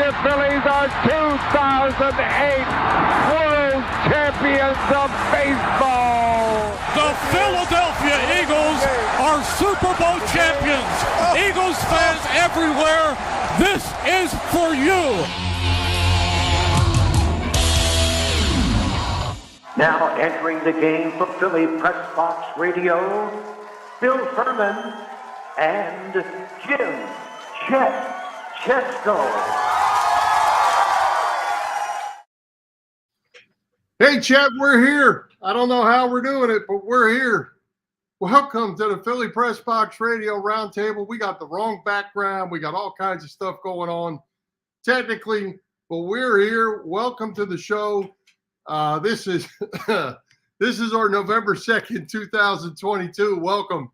Philadelphia Phillies are 2008 World Champions of Baseball. The Philadelphia Eagles are Super Bowl champions. Eagles fans everywhere, this is for you. Now entering the game for Philly Pressbox Radio, Bill Furman and Jim Chet Chesko. Hey, Chet, we're here. I don't know how we're doing it, but we're here. Welcome to the Philly Pressbox Radio Roundtable. We got the wrong background. We got all kinds of stuff going on technically, but we're here. Welcome to the show. This is our November 2nd, 2022. Welcome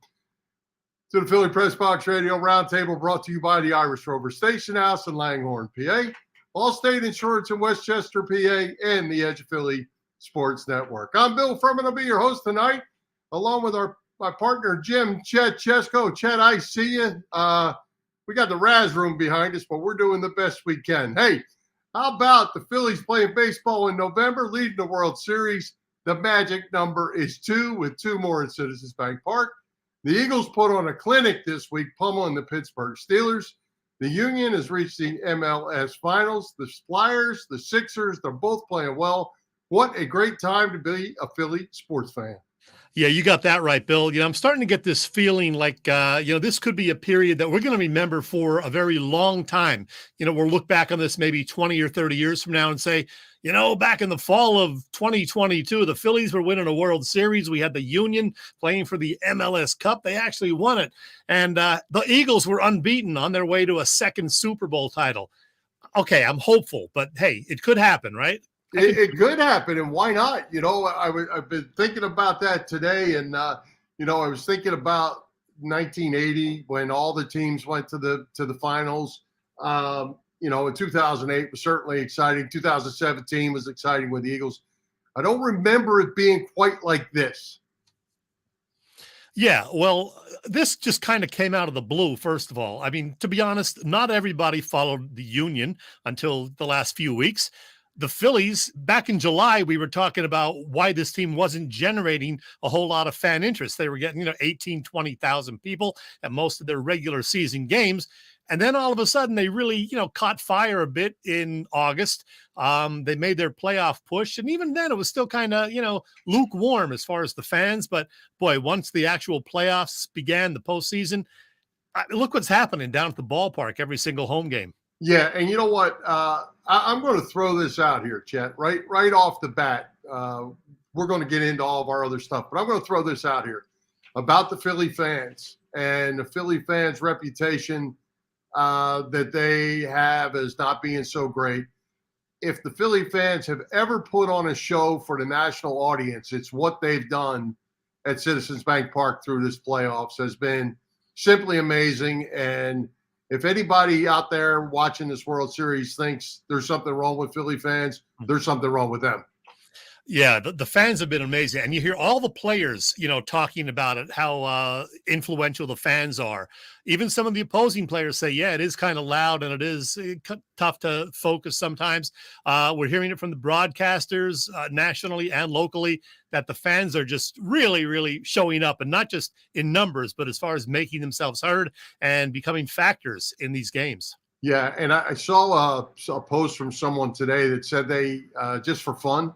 to the Philly Pressbox Radio Roundtable, brought to you by the Irish Rover Station House in Langhorne, PA, Allstate Insurance in Westchester, PA, and the Edge of Philly Sports Network. I'm Bill Furman. I'll be your host tonight, along with my partner, Jim Chet Chesko. Chet, I see you. We got the Raz room behind us, but we're doing the best we can. Hey, how about the Phillies playing baseball in November, leading the World Series? The magic number is 2, with 2 more in Citizens Bank Park. The Eagles put on a clinic this week, pummeling the Pittsburgh Steelers. The Union has reached the MLS Finals. The Flyers, the Sixers, they're both playing well. What a great time to be a Philly sports fan. Yeah, you got that right, Bill. I'm starting to get this feeling like, this could be a period that we're going to remember for a very long time. We'll look back on this maybe 20 or 30 years from now and say, back in the fall of 2022, the Phillies were winning a World Series. We had the Union playing for the MLS Cup. They actually won it. And the Eagles were unbeaten on their way to a second Super Bowl title. Okay, I'm hopeful, but hey, it could happen, right? It could happen, and why not? I've been thinking about that today, and I was thinking about 1980 when all the teams went to the finals. In 2008 was certainly exciting. 2017 was exciting with the Eagles. I don't remember it being quite like this. Yeah, well, this just kind of came out of the blue, first of all. I mean, to be honest, not everybody followed the Union until the last few weeks. The Phillies, back in July, we were talking about why this team wasn't generating a whole lot of fan interest. They were getting, 18, 20,000 people at most of their regular season games. And then all of a sudden they really, caught fire a bit in August. They made their playoff push. And even then it was still kind of, lukewarm as far as the fans. But boy, once the actual playoffs began, the postseason, look what's happening down at the ballpark every single home game. Yeah, and you know what? I'm going to throw this out here, Chet, right off the bat. We're going to get into all of our other stuff, but I'm going to throw this out here about the Philly fans and the Philly fans' reputation that they have as not being so great. If the Philly fans have ever put on a show for the national audience, it's what they've done at Citizens Bank Park through this playoffs has been simply amazing. And if anybody out there watching this World Series thinks there's something wrong with Philly fans, there's something wrong with them. Yeah, the fans have been amazing. And you hear all the players, talking about it, how influential the fans are. Even some of the opposing players say, yeah, it is kind of loud and it is tough to focus sometimes. We're hearing it from the broadcasters nationally and locally that the fans are just really, really showing up, and not just in numbers, but as far as making themselves heard and becoming factors in these games. Yeah, and I saw a post from someone today that said they, just for fun,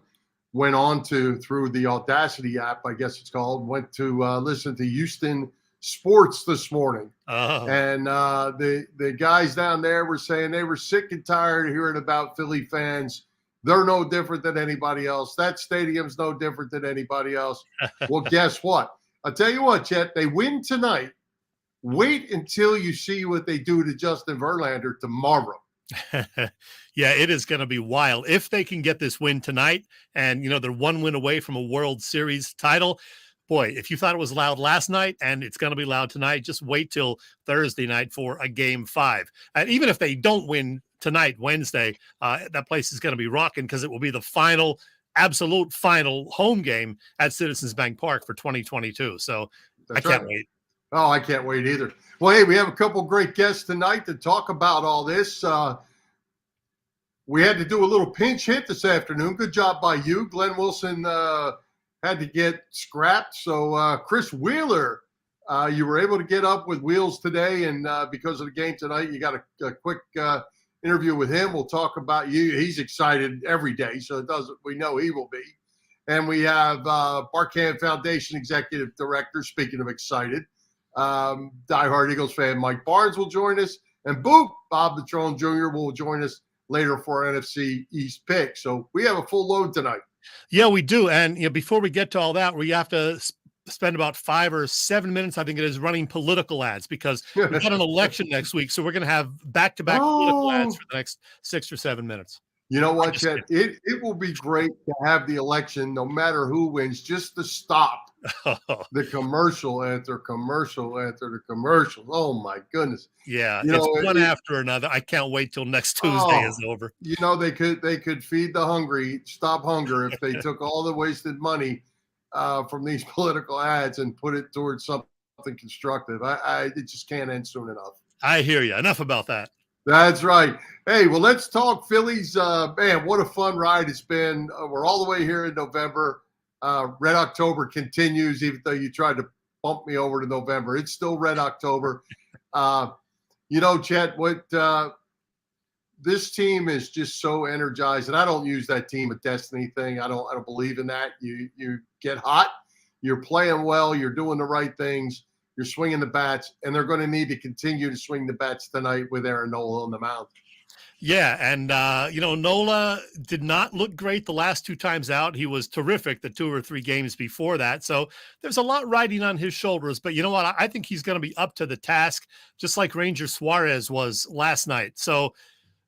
went on through the Audacity app, I guess it's called, went to listen to Houston sports this morning. Oh. And the guys down there were saying they were sick and tired of hearing about Philly fans. They're no different than anybody else. That stadium's no different than anybody else. Well, guess what? I'll tell you what, Chet, they win tonight. Wait until you see what they do to Justin Verlander tomorrow. Yeah, it is going to be wild if they can get this win tonight. And, they're one win away from a World Series title. Boy, if you thought it was loud last night and it's going to be loud tonight, just wait till Thursday night for a Game 5. And even if they don't win tonight, Wednesday, that place is going to be rocking because it will be the absolute final home game at Citizens Bank Park for 2022. So That's I can't right. wait. Oh, I can't wait either. Well, hey, we have a couple great guests tonight to talk about all this. we had to do a little pinch hit this afternoon. Good job by you. Glenn Wilson had to get scrapped. So Chris Wheeler, you were able to get up with Wheels today, and because of the game tonight, you got a quick interview with him. We'll talk about you. He's excited every day, so we know he will be. And we have Barkann Foundation Executive Director, speaking of excited, diehard Eagles fan Mike Barnes will join us, and Boop, Bob Patrone Jr. will join us later for our NFC East pick. So we have a full load tonight. Yeah, we do. And before we get to all that, we have to spend about 5 or 7 minutes, I think it is, running political ads, because we've got an election next week. So we're going to have back-to-back political ads for the next 6 or 7 minutes. You know what, Chet? It will be great to have the election, no matter who wins, just to stop the commercial after commercial after the commercial. Oh, my goodness. Yeah, it's one after another. I can't wait till next Tuesday is over. They could feed the hungry, stop hunger, if they took all the wasted money from these political ads and put it towards something constructive. It just can't end soon enough. I hear you. Enough about that. That's right. Hey, well, let's talk Phillies. Man, what a fun ride it's been. We're all the way here in November. Red October continues, even though you tried to bump me over to November. It's still Red October. Chet, this team is just so energized, and I don't use that team a destiny thing. I don't believe in that. You get hot, you're playing well, you're doing the right things. You're swinging the bats, and they're going to need to continue to swing the bats tonight with Aaron Nola on the mound. Yeah, and, Nola did not look great the last 2 times out. He was terrific the 2 or 3 games before that. So there's a lot riding on his shoulders. But you know what? I think he's going to be up to the task, just like Ranger Suarez was last night. So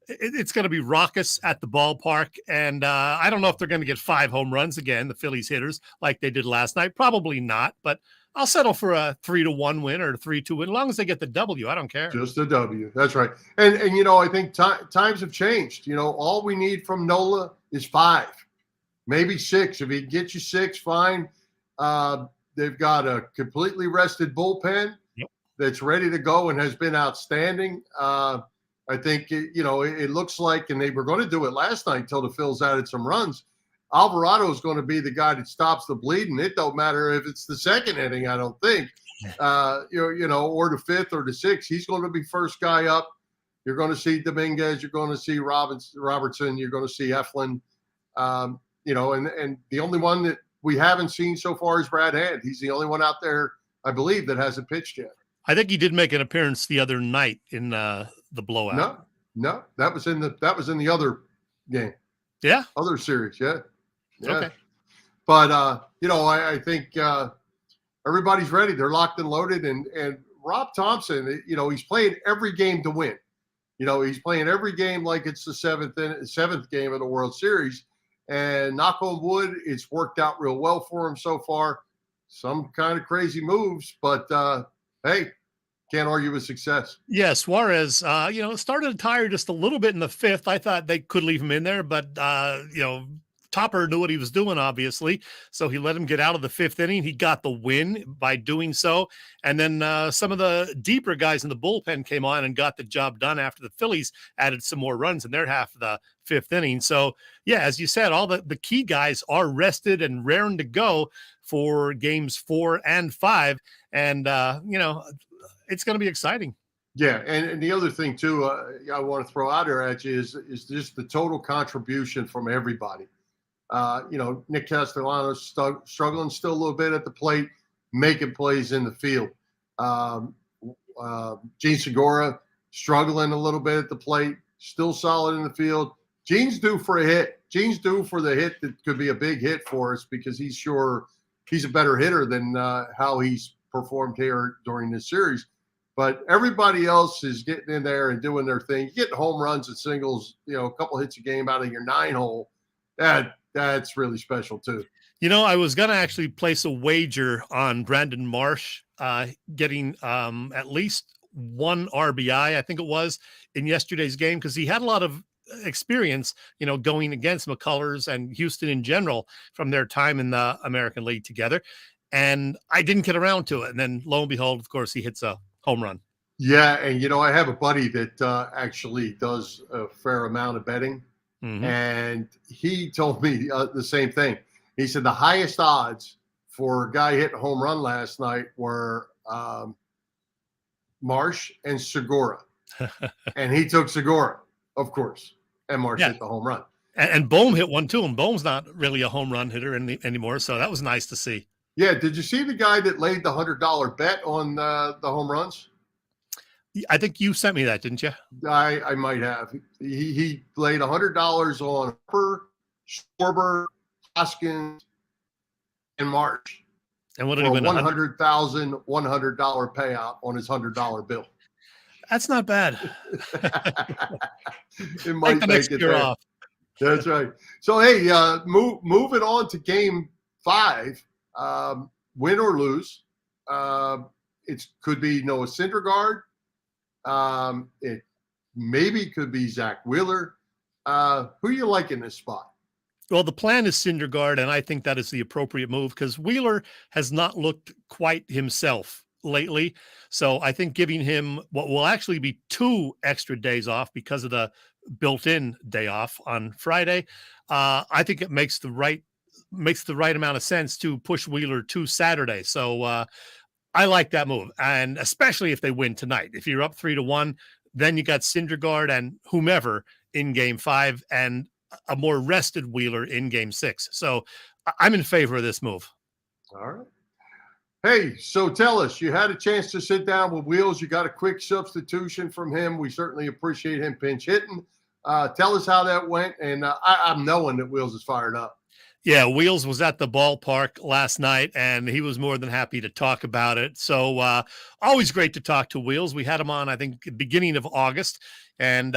it's going to be raucous at the ballpark. And I don't know if they're going to get 5 home runs again, the Phillies hitters, like they did last night. Probably not, but I'll settle for a 3-1 win or a 3-2 win. As long as they get the W, I don't care. Just a W. That's right. And I think times have changed. All we need from Nola is 5, maybe 6. If he can get you 6, fine. They've got a completely rested bullpen that's ready to go and has been outstanding. I think, it looks like, and they were going to do it last night until the Phils added some runs. Alvarado is going to be the guy that stops the bleeding. It don't matter if it's the 2nd inning, I don't think, or the 5th or the 6th. He's going to be first guy up. You're going to see Dominguez. You're going to see Robertson. You're going to see Eflin. And the only one that we haven't seen so far is Brad Hand. He's the only one out there, I believe, that hasn't pitched yet. I think he did make an appearance the other night in the blowout. No, that was in the other game. Yeah, other series. Yeah. Okay. But, I think everybody's ready. They're locked and loaded. And Rob Thompson, he's playing every game to win. He's playing every game like it's the 7th game of the World Series. And knock on wood, it's worked out real well for him so far. Some kind of crazy moves, but, hey, can't argue with success. Yeah, Suarez, started to tire just a little bit in the 5th. I thought they could leave him in there, but, Topper knew what he was doing, obviously, so he let him get out of the 5th inning. He got the win by doing so, and then some of the deeper guys in the bullpen came on and got the job done after the Phillies added some more runs in their half of the 5th inning. So, yeah, as you said, all the key guys are rested and raring to go for games 4 and 5, and, it's going to be exciting. Yeah, and the other thing, too, I want to throw out there at you is just the total contribution from everybody. Nick Castellanos struggling still a little bit at the plate, making plays in the field. Gene Segura struggling a little bit at the plate, still solid in the field. Gene's due for a hit. Gene's due for the hit that could be a big hit for us, because he's a better hitter than how he's performed here during this series. But everybody else is getting in there and doing their thing. You get home runs and singles, a couple hits a game out of your 9-hole. That's really special too. I was going to actually place a wager on Brandon Marsh getting at least 1 RBI, I think it was, in yesterday's game, because he had a lot of experience, going against McCullers and Houston in general from their time in the American League together. And I didn't get around to it. And then lo and behold, of course, he hits a home run. Yeah. And, I have a buddy that actually does a fair amount of betting. And he told me the same thing. He said the highest odds for a guy hitting a home run last night were Marsh and Segura. And he took Segura, of course, and Marsh hit the home run. And Bohm hit one too, and Bohm's not really a home run hitter anymore, so that was nice to see. Yeah, did you see the guy that laid the $100 bet on the home runs? I think you sent me that, didn't you? I might have. He laid $100 on Harper, Schwarber, Hoskins, and Marsh. And what did he win? $100,000 $100 payout on his $100 bill. That's not bad. It might make it there. Off. That's right. So hey, moving on to Game 5, win or lose. It could be Noah Syndergaard. It maybe could be Zach Wheeler. Who you like in this spot? Well, the plan is Syndergaard, and I think that is the appropriate move because Wheeler has not looked quite himself lately. So I think giving him what will actually be 2 extra days off because of the built-in day off on Friday, I think it makes the right amount of sense to push Wheeler to Saturday. So I like that move, and especially if they win tonight. If you're up 3-1, then you got Syndergaard and whomever in Game 5, and a more rested Wheeler in Game 6. So I'm in favor of this move. All right. Hey, so tell us, you had a chance to sit down with Wheels. You got a quick substitution from him. We certainly appreciate him pinch hitting. Tell us how that went, and I'm knowing that Wheels is fired up. Yeah, Wheels was at the ballpark last night, and he was more than happy to talk about it. So always great to talk to Wheels. We had him on, I think, beginning of August, and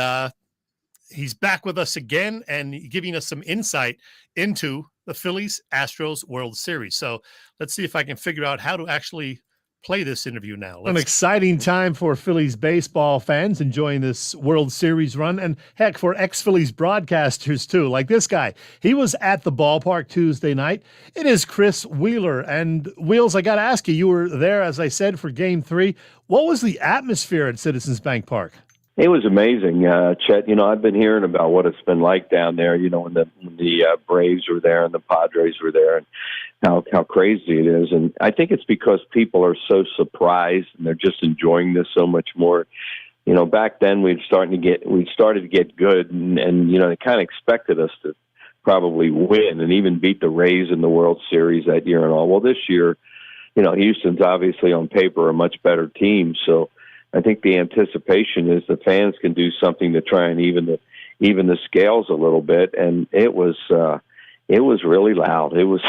he's back with us again and giving us some insight into the Phillies Astros World Series. So let's see if I can figure out how to actually play this interview now. An exciting time for Phillies baseball fans enjoying this World Series run, and heck, for ex-Phillies broadcasters too, like this guy. He was at the ballpark Tuesday night. It is Chris Wheeler. And Wheels, I got to ask you were there, as I said, for Game 3. What was the atmosphere at Citizens Bank Park? It was amazing, Chet. I've been hearing about what it's been like down there, when the Braves were there and the Padres were there, and how crazy it is. And I think it's because people are so surprised and they're just enjoying this so much more. Back then we started to get good, and they kind of expected us to probably win and even beat the Rays in the World Series that year and all. Well, this year, Houston's obviously on paper a much better team, so I think the anticipation is the fans can do something to try and even the scales a little bit, and it was really loud. It was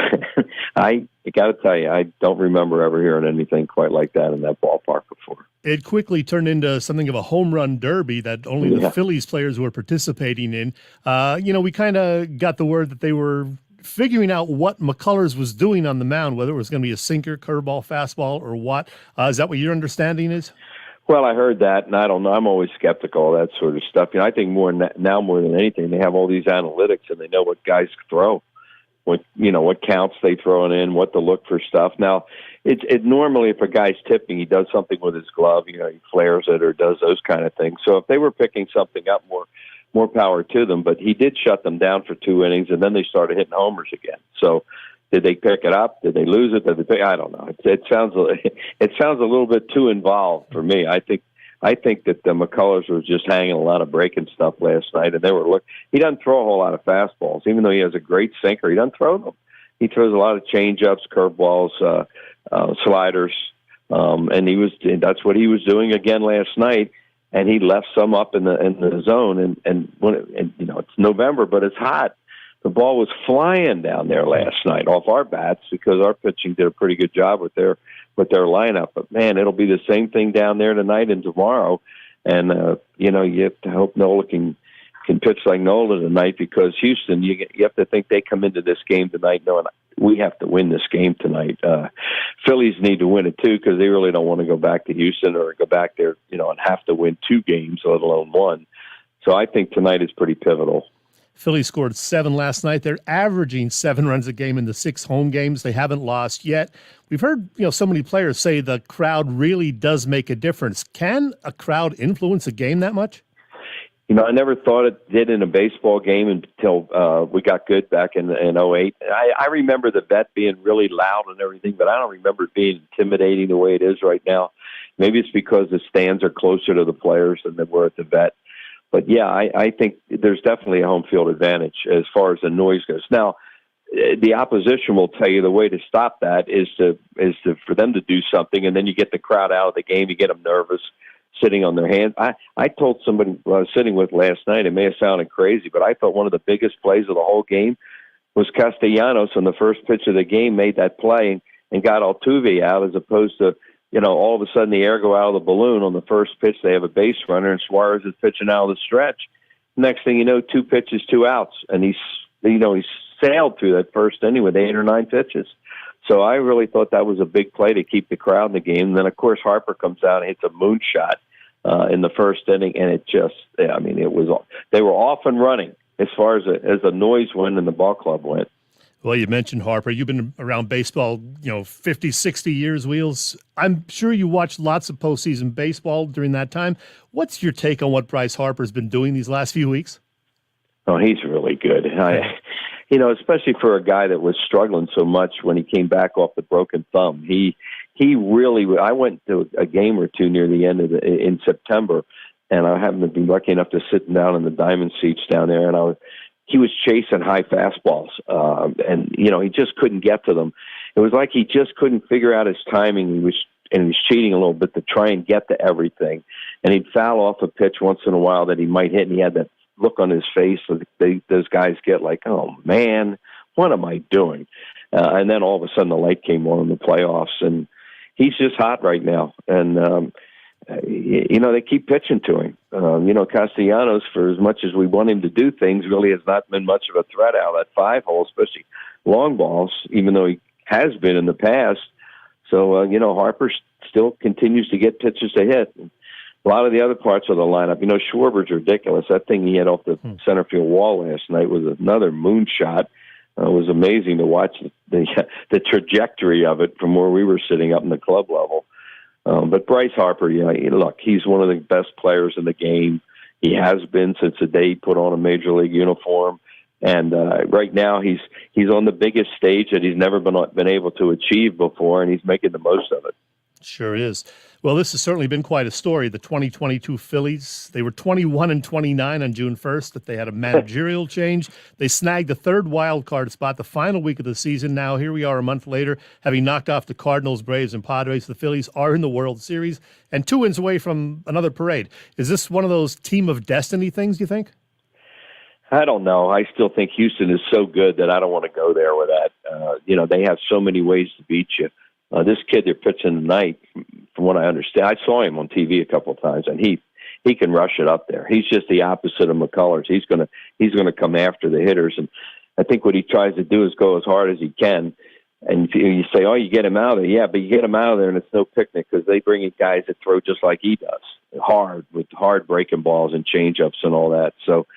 I got to tell you, I don't remember ever hearing anything quite like that in that ballpark before. It quickly turned into something of a home run derby that only the Phillies players were participating in. We kind of got the word that they were figuring out what McCullers was doing on the mound, whether it was going to be a sinker, curveball, fastball, or what. Is that what your understanding is? Well, I heard that, and I don't know. I'm always skeptical of that sort of stuff. I think more than anything, they have all these analytics, and they know what guys throw, what counts they throw in, what to look for stuff. Now, it normally, if a guy's tipping, he does something with his glove. He flares it or does those kind of things. So if they were picking something up, more power to them. But he did shut them down for 2 innings, and then they started hitting homers again. So did they pick it up? Did they lose it? I don't know. It sounds a little bit too involved for me. I think that the McCullers was just hanging a lot of breaking stuff last night, and they were he doesn't throw a whole lot of fastballs, even though he has a great sinker. He doesn't throw them. He throws a lot of changeups, curveballs, sliders, and that's what he was doing again last night. And he left some up in the zone, and it's November, but it's hot. The ball was flying down there last night off our bats because our pitching did a pretty good job with their lineup. But man, it'll be the same thing down there tonight and tomorrow. And you have to hope Nola can pitch like Nola tonight, because Houston, you have to think they come into this game tonight knowing we have to win this game tonight. Phillies need to win it too, because they really don't want to go back to Houston or go back there, and have to win 2 games, let alone 1. So I think tonight is pretty pivotal. Phillies scored 7 last night. They're averaging 7 runs a game in the 6 home games. They haven't lost yet. We've heard, so many players say the crowd really does make a difference. Can a crowd influence a game that much? I never thought it did in a baseball game until we got good back in '08. I remember the vet being really loud and everything, but I don't remember it being intimidating the way it is right now. Maybe it's because the stands are closer to the players than they were at the vet. But, yeah, I think there's definitely a home field advantage as far as the noise goes. Now, the opposition will tell you the way to stop that is for them to do something, and then you get the crowd out of the game, you get them nervous, sitting on their hands. I told somebody I was sitting with last night, it may have sounded crazy, but I thought one of the biggest plays of the whole game was Castellanos on the first pitch of the game made that play and got Altuve out, as opposed to, all of a sudden the air go out of the balloon on the first pitch. They have a base runner and Suarez is pitching out of the stretch. Next thing you know, 2 pitches, 2 outs. And he's sailed through that first inning with 8 or 9 pitches. So I really thought that was a big play to keep the crowd in the game. And then, of course, Harper comes out and hits a moonshot in the first inning, and it just, they were off and running as far as the noise went and the ball club went. Well, you mentioned Harper. You've been around baseball, 50, 60 years, Wheels. I'm sure you watched lots of postseason baseball during that time. What's your take on what Bryce Harper's been doing these last few weeks? Oh, he's really good. Especially for a guy that was struggling so much when he came back off the broken thumb. He really. I went to a game or two near the end of in September, and I happened to be lucky enough to sit down in the diamond seats down there, and he was chasing high fastballs, and he just couldn't get to them. It was like he just couldn't figure out his timing. He was cheating a little bit to try and get to everything, and he'd foul off a pitch once in a while that he might hit, and he had that look on his face. So those guys get like, oh man, what am I doing? And then all of a sudden the light came on in the playoffs, and he's just hot right now. And, they keep pitching to him. Castellanos, for as much as we want him to do things, really has not been much of a threat out of that 5-hole, especially long balls, even though he has been in the past. So, Harper still continues to get pitches to hit. A lot of the other parts of the lineup, Schwarber's ridiculous. That thing he had off the center field wall last night was another moonshot. It was amazing to watch the trajectory of it from where we were sitting up in the club level. But Bryce Harper, look, he's one of the best players in the game. He has been since the day he put on a major league uniform. And right now he's on the biggest stage that he's never been able to achieve before, and he's making the most of it. Sure is. Well, this has certainly been quite a story. The 2022 Phillies, they were 21-29 on June 1st, that they had a managerial change. They snagged the 3rd wild card spot the final week of the season. Now here we are a month later, having knocked off the Cardinals, Braves, and Padres. The Phillies are in the World Series and 2 wins away from another parade. Is this one of those team of destiny things, do you think? I don't know. I still think Houston is so good that I don't want to go there with that. They have so many ways to beat you. This kid they're pitching tonight, from what I understand, I saw him on TV a couple of times, and he can rush it up there. He's just the opposite of McCullers. He's gonna come after the hitters, and I think what he tries to do is go as hard as he can. And you say, oh, you get him out of there, yeah, but you get him out of there, and it's no picnic because they bring in guys that throw just like he does, with hard breaking balls and changeups and all that. So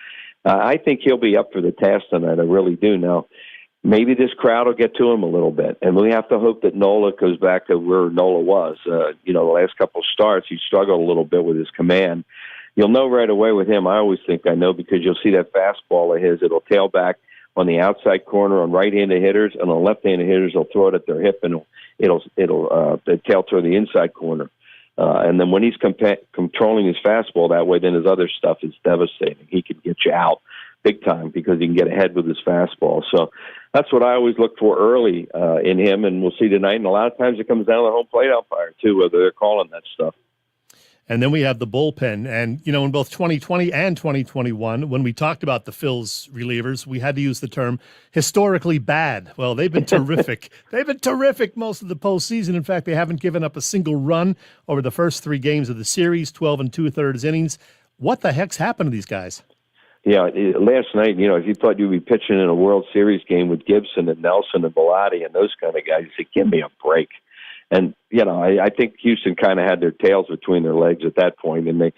I think he'll be up for the task tonight. I really do. Now, maybe this crowd will get to him a little bit, and we have to hope that Nola goes back to where Nola was. The last couple of starts, he struggled a little bit with his command. You'll know right away with him, I always think I know, because you'll see that fastball of his. It'll tail back on the outside corner on right-handed hitters, and on left-handed hitters, they'll throw it at their hip, and it'll tail toward the inside corner. And then when he's controlling his fastball that way, then his other stuff is devastating. He can get you out big time because he can get ahead with his fastball. So that's what I always look for early in him, and we'll see tonight. And a lot of times it comes down to the home plate umpire, too, whether they're calling that stuff. And then we have the bullpen. And, in both 2020 and 2021, when we talked about the Phil's relievers, we had to use the term historically bad. Well, they've been terrific. They've been terrific most of the postseason. In fact, they haven't given up a single run over the first 3 games of the series, 12 2/3 innings. What the heck's happened to these guys? Yeah, last night, if you thought you'd be pitching in a World Series game with Gibson and Nelson and Bellotti and those kind of guys, you say, give me a break. And, I think Houston kind of had their tails between their legs at that point. And they,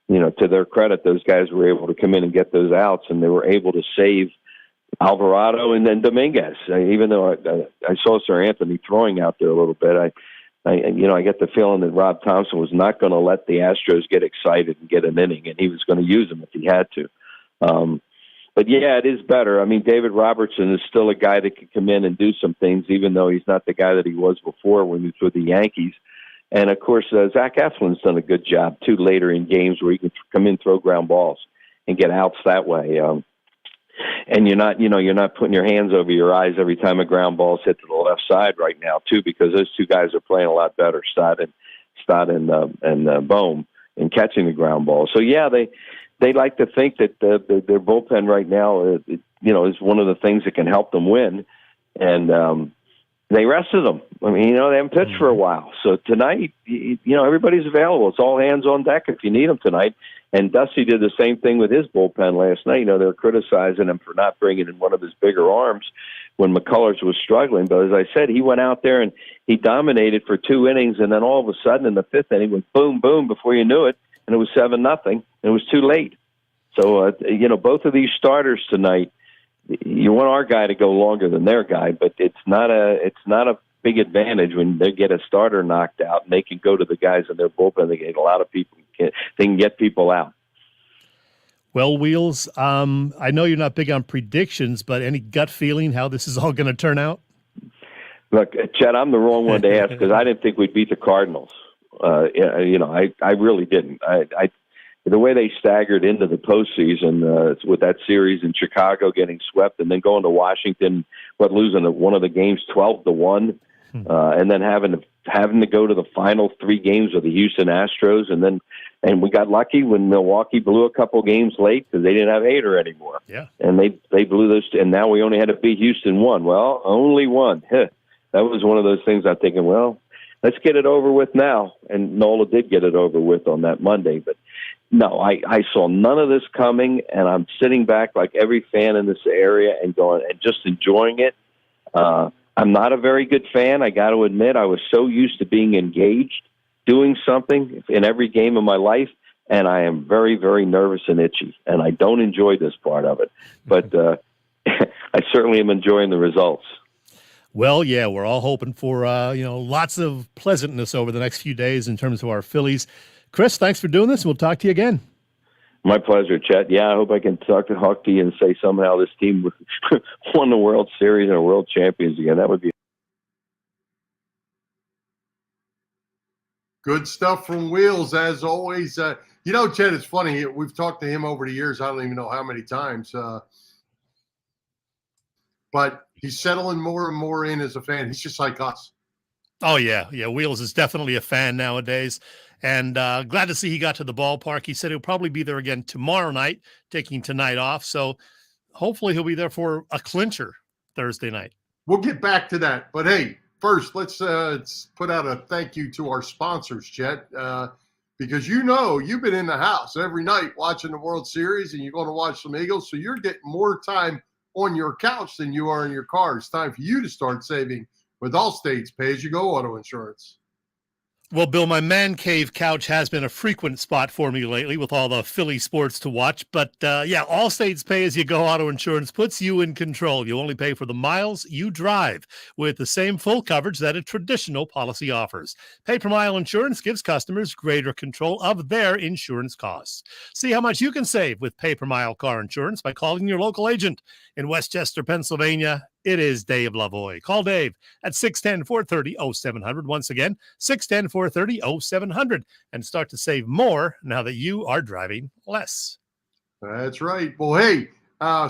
to their credit, those guys were able to come in and get those outs, and they were able to save Alvarado and then Dominguez. Even though I saw Sir Anthony throwing out there a little bit, I get the feeling that Rob Thompson was not going to let the Astros get excited and get an inning, and he was going to use them if he had to. But yeah, it is better. I mean, David Robertson is still a guy that can come in and do some things, even though he's not the guy that he was before when he was with the Yankees. And of course, Zach Eflin's done a good job too later in games where he can come in, throw ground balls, and get outs that way. And you're not putting your hands over your eyes every time a ground ball's hit to the left side right now too, because those two guys are playing a lot better, Stott and Bohm, in catching the ground ball. So yeah, they like to think that their bullpen right now, is one of the things that can help them win, and they rested them. I mean, they haven't pitched for a while, so tonight, everybody's available. It's all hands on deck if you need them tonight. And Dusty did the same thing with his bullpen last night. They were criticizing him for not bringing in one of his bigger arms when McCullers was struggling. But as I said, he went out there and he dominated for 2 innings, and then all of a sudden in the 5th inning went boom, boom before you knew it, and it was 7-0, and it was too late. So, both of these starters tonight, you want our guy to go longer than their guy, but it's not a big advantage when they get a starter knocked out and they can go to the guys in their bullpen. They get a lot of people. They can get people out. Well, Wheels, I know you're not big on predictions, but any gut feeling how this is all going to turn out? Look, Chet, I'm the wrong one to ask because I didn't think we'd beat the Cardinals. I really didn't. The way they staggered into the postseason with that series in Chicago getting swept and then going to Washington, losing one of the games 12-1, and then having to go to the final 3 games of the Houston Astros, and we got lucky when Milwaukee blew a couple games late because they didn't have Hader anymore. Yeah, and they blew those, and now we only had to beat Houston one. Well, only one. That was one of those things I'm thinking, well, let's get it over with now. And Nola did get it over with on that Monday, but no, I saw none of this coming, and I'm sitting back like every fan in this area and going and just enjoying it. I'm not a very good fan. I got to admit, I was so used to being engaged, doing something in every game of my life, and I am very, very nervous and itchy, and I don't enjoy this part of it. But I certainly am enjoying the results. Well, yeah, we're all hoping for lots of pleasantness over the next few days in terms of our Phillies. Chris, thanks for doing this. We'll talk to you again. My pleasure, Chet. Yeah, I hope I can talk to Hockey and say somehow this team won the World Series and are world champions again. That would be good stuff from Wheels, as always. Chet, it's funny. We've talked to him over the years. I don't even know how many times. But he's settling more and more in as a fan. He's just like us. Oh, yeah. Yeah, Wheels is definitely a fan nowadays. And glad to see he got to the ballpark. He said he'll probably be there again tomorrow night, taking tonight off. So hopefully he'll be there for a clincher Thursday night. We'll get back to that. But, hey, first, let's put out a thank you to our sponsors, Chet, because you've been in the house every night watching the World Series, and you're going to watch some Eagles, so you're getting more time on your couch than you are in your car. It's time for you to start saving with Allstate's pay-as-you-go auto insurance. Well, Bill, my man cave couch has been a frequent spot for me lately with all the Philly sports to watch. But, Allstate's pay-as-you-go auto insurance puts you in control. You only pay for the miles you drive with the same full coverage that a traditional policy offers. Pay-per-mile insurance gives customers greater control of their insurance costs. See how much you can save with pay-per-mile car insurance by calling your local agent. In Westchester, Pennsylvania, it is Dave Lavoie. Call Dave at 610-430-0700. Once again, 610-430-0700, and start to save more now that you are driving less. That's right. Well, hey,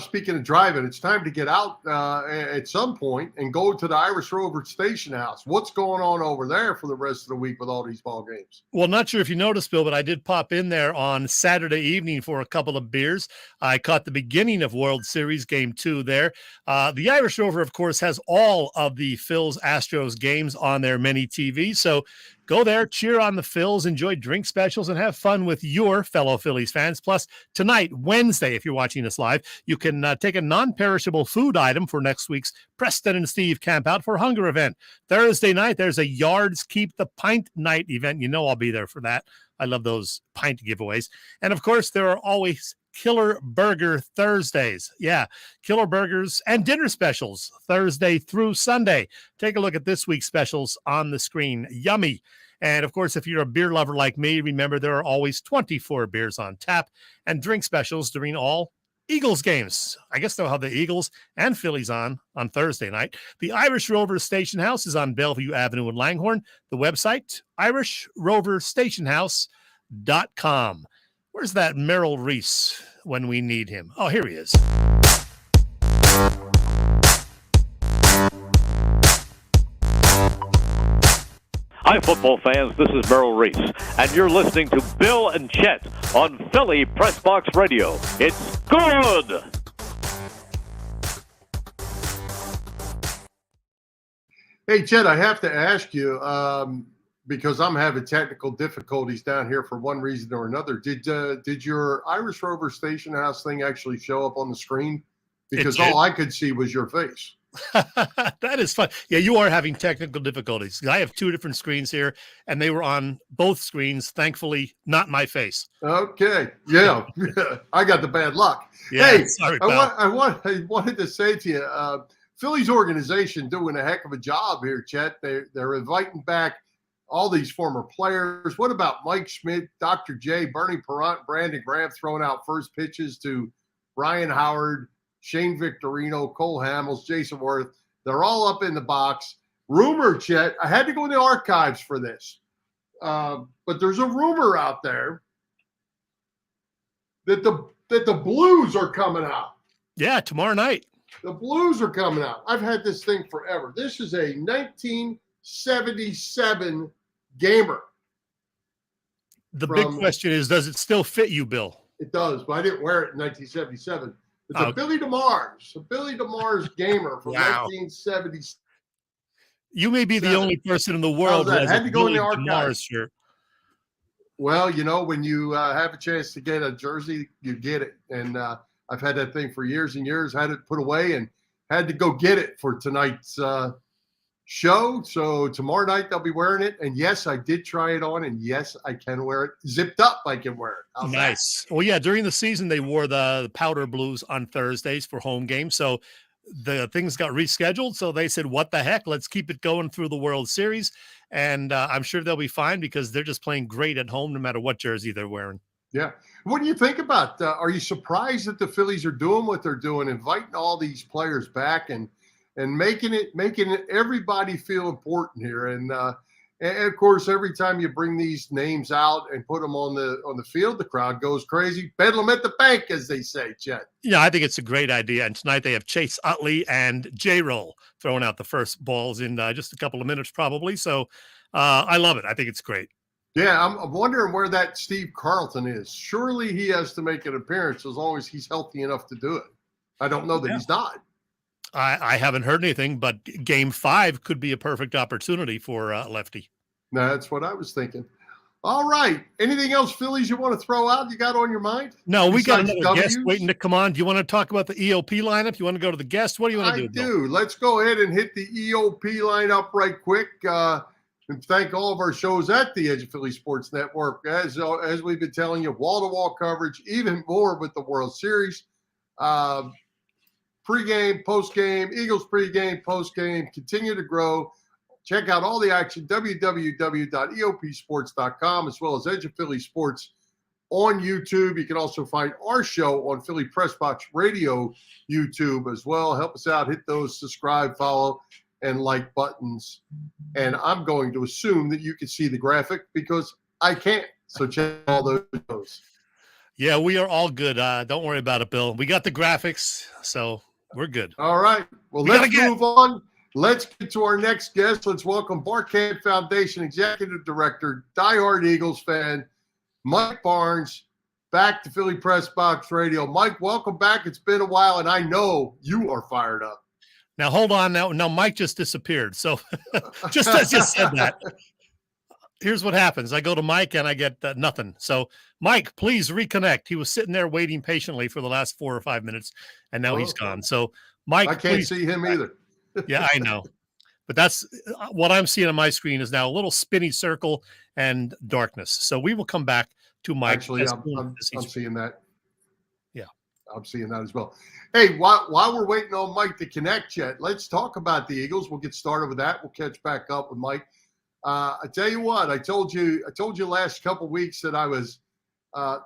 speaking of driving, it's time to get out at some point and go to the Irish Rover Station House. What's going on over there for the rest of the week with all these ball games? Well, not sure if you noticed, Bill, but I did pop in there on Saturday evening for a couple of beers. I caught the beginning of World Series Game 2 there. The Irish Rover, of course, has all of the Phillies Astros games on their mini TV, so go there, cheer on the Phils, enjoy drink specials, and have fun with your fellow Phillies fans. Plus, tonight, Wednesday, if you're watching us live, you can take a non-perishable food item for next week's Preston and Steve Camp Out for Hunger event. Thursday night, there's a Yards Keep the Pint Night event. You know I'll be there for that. I love those pint giveaways. And, of course, there are always Killer Burger Thursdays. Yeah, Killer Burgers and dinner specials Thursday through Sunday. Take a look at this week's specials on the screen. Yummy. And, of course, if you're a beer lover like me, remember there are always 24 beers on tap and drink specials during all Eagles games. I guess they'll have the Eagles and Phillies on Thursday night. The Irish Rover Station House is on Bellevue Avenue in Langhorne. The website, irishroverstationhouse.com. Where's that Merrill Reese when we need him? Oh, here he is. Hi, football fans. This is Merrill Reese, and you're listening to Bill and Chet on Philly Pressbox Radio. It's good! Hey, Chet, I have to ask you, because I'm having technical difficulties down here for one reason or another. Did your Irish Rover Station House thing actually show up on the screen? Because all I could see was your face. That is fun. Yeah, you are having technical difficulties. I have two different screens here, and they were on both screens. Thankfully, not my face. Okay. Yeah. I got the bad luck. Yeah, hey, sorry, I wanted to say to you, Phillies organization doing a heck of a job here, Chet. They're inviting back all these former players. What about Mike Schmidt, Dr. J, Bernie Perrant, Brandon Graham throwing out first pitches to Brian Howard, Shane Victorino, Cole Hamels, Jason Worth? They're all up in the box. Rumor, Chet, I had to go in the archives for this, but there's a rumor out there that the Blues are coming out. Yeah, tomorrow night. The Blues are coming out. I've had this thing forever. This is a 1977 gamer. The big question is, does it still fit you, Bill? It does, but I didn't wear it in 1977. It's a Billy DeMars gamer from 1977. You may be the only person in the world who has a Billy DeMars shirt. Well, you know, when you have a chance to get a jersey, you get it. And I've had that thing for years and years, had it put away and had to go get it for tonight's show. So tomorrow night they'll be wearing it. And yes, I did try it on. And yes, I can wear it. Zipped up, I can wear it. How's nice. That? Well, yeah, during the season, they wore the powder blues on Thursdays for home games. So the things got rescheduled. So they said, what the heck? Let's keep it going through the World Series. And I'm sure they'll be fine because they're just playing great at home no matter what jersey they're wearing. Yeah. What do you think about are you surprised that the Phillies are doing what they're doing, inviting all these players back and making everybody feel important here? And of course, every time you bring these names out and put them on the field, the crowd goes crazy. Bedlam at the bank, as they say, Chet. Yeah, I think it's a great idea. And tonight they have Chase Utley and J-Roll throwing out the first balls in just a couple of minutes probably. So I love it. I think it's great. Yeah, I'm wondering where that Steve Carlton is. Surely he has to make an appearance as long as he's healthy enough to do it. I don't know that he's not. I haven't heard anything, but Game 5 could be a perfect opportunity for Lefty. That's what I was thinking. All right. Anything else, Phillies, you want to throw out? You got on your mind? No, we got another guest waiting to come on. Do you want to talk about the EOP lineup? You want to go to the guest? What do you want to do? I do. Let's go ahead and hit the EOP lineup right quick. And thank all of our shows at the Edge of Philly Sports Network. As we've been telling you, wall-to-wall coverage, even more with the World Series. Pregame, postgame, Eagles pregame, postgame, continue to grow. Check out all the action, www.eopsports.com, as well as Edge of Philly Sports on YouTube. You can also find our show on Philly Pressbox Radio YouTube as well. Help us out. Hit those subscribe, follow, and like buttons. And I'm going to assume that you can see the graphic because I can't. So check all those. Yeah, we are all good. Don't worry about it, Bill. We got the graphics, so we're good. All right. Well, let's move on. Let's get to our next guest. Let's welcome Barkann Foundation Executive Director, diehard Eagles fan, Mike Barnes, back to Philly Pressbox Radio. Mike, welcome back. It's been a while, and I know you are fired up. Now, hold on. Now Mike just disappeared. So just as you said that, here's what happens. I go to Mike, and I get nothing. So, Mike, please reconnect. He was sitting there waiting patiently for the last 4 or 5 minutes, and now he's gone. So, Mike, I can't see him either. Yeah, I know. But that's what I'm seeing on my screen is now a little spinny circle and darkness. So we will come back to Mike. Actually, I'm seeing that. I'm seeing that as well. Hey, while we're waiting on Mike to connect yet, let's talk about the Eagles. We'll get started with that. We'll catch back up with Mike. I tell you what, I told you last couple of weeks that I was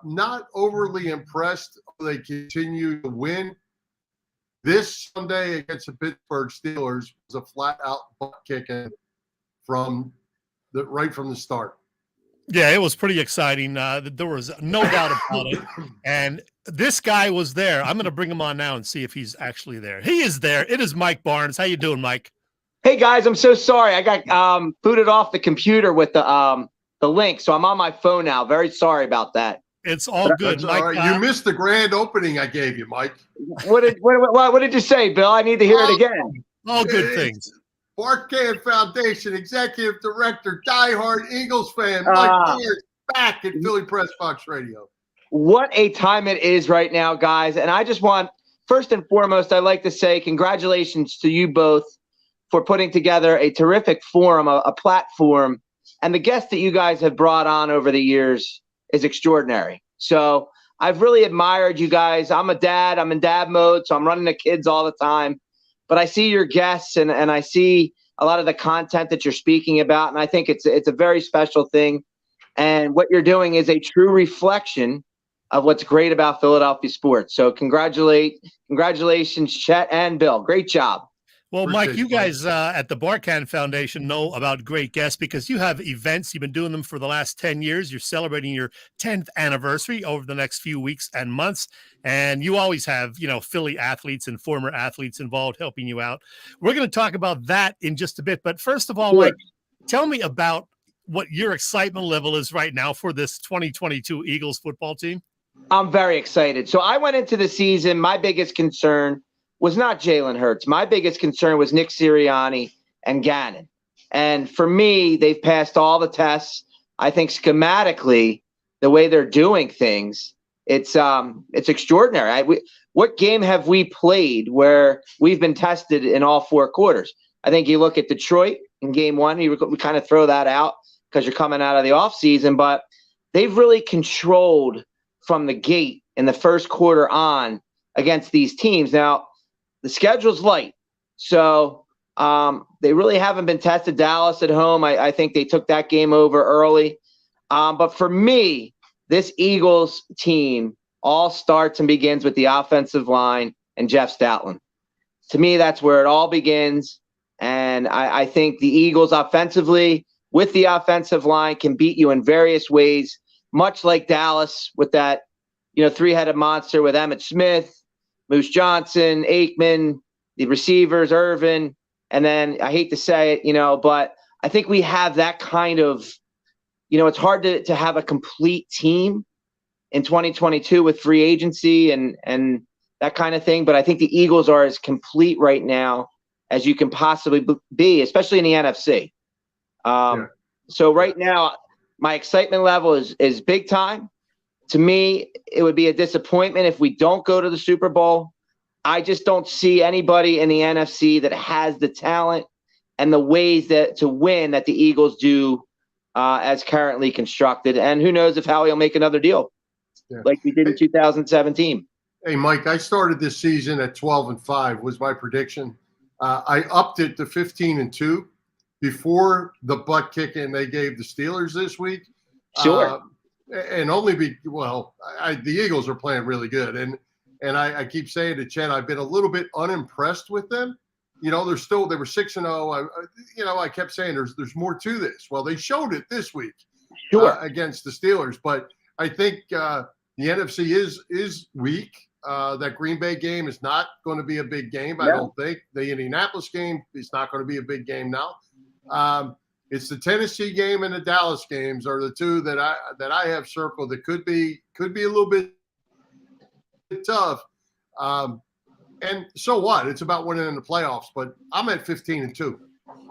not overly impressed. They continue to win. This Sunday against the Pittsburgh Steelers was a flat-out butt kicking right from the start. Yeah, it was pretty exciting. There was no doubt about it. And this guy was there. I'm going to bring him on now and see if he's actually there. He is there. It is Mike Barnes. How you doing, Mike? Hey guys, I'm so sorry. I got booted off the computer with the link, so I'm on my phone now. Very sorry about that. It's all good, Mike. All right. You missed the grand opening I gave you, Mike. What did you say, Bill? I need to hear it again. All good things. Barkann Foundation Executive Director, diehard Eagles fan, Mike Barnes, back at Philly Pressbox Radio. What a time it is right now, guys. And I just want, first and foremost, I'd like to say congratulations to you both for putting together a terrific forum, a platform. And the guests that you guys have brought on over the years is extraordinary. So I've really admired you guys. I'm a dad. I'm in dad mode, so I'm running the kids all the time. But I see your guests and I see a lot of the content that you're speaking about, and I think it's a very special thing. And what you're doing is a true reflection of what's great about Philadelphia sports. So congratulations, Chet and Bill. Great job. Well, Mike, you guys at the Barkann Foundation know about great guests because you have events. You've been doing them for the last 10 years. You're celebrating your 10th anniversary over the next few weeks and months. And you always have, Philly athletes and former athletes involved helping you out. We're going to talk about that in just a bit. But first of all, Mike, tell me about what your excitement level is right now for this 2022 Eagles football team. I'm very excited. So I went into the season, my biggest concern was not Jalen Hurts. My biggest concern was Nick Sirianni and Gannon. And for me, they've passed all the tests. I think schematically, the way they're doing things, it's extraordinary. What game have we played where we've been tested in all four quarters? I think you look at Detroit in game one, we kind of throw that out because you're coming out of the offseason, but they've really controlled from the gate in the first quarter on against these teams. Now, the schedule's light, so they really haven't been tested. Dallas at home, I think they took that game over early. But for me, this Eagles team all starts and begins with the offensive line and Jeff Stoutland. To me, that's where it all begins. And I think the Eagles offensively with the offensive line can beat you in various ways, much like Dallas with that, three-headed monster with Emmitt Smith, Moose Johnson, Aikman, the receivers, Irvin, and then I hate to say it, but I think we have that kind of, it's hard to have a complete team in 2022 with free agency and that kind of thing. But I think the Eagles are as complete right now as you can possibly be, especially in the NFC. So right now, my excitement level is big time. To me, it would be a disappointment if we don't go to the Super Bowl. I just don't see anybody in the NFC that has the talent and the ways to win that the Eagles do as currently constructed. And who knows if Howie will make another deal like we did in 2017. Hey, Mike, I started this season at 12-5 was my prediction. I upped it to 15-2 before the butt kicking they gave the Steelers this week. Sure. And only the Eagles are playing really good. And I keep saying to Chet, I've been a little bit unimpressed with them. They were 6-0. I kept saying there's more to this. Well, they showed it this week against the Steelers. But I think the NFC is weak. That Green Bay game is not going to be a big game. I don't think. The Indianapolis game is not going to be a big game now. It's the Tennessee game and the Dallas games are the two that I have circled that could be a little bit tough. And so what? It's about winning in the playoffs, but I'm at 15-2.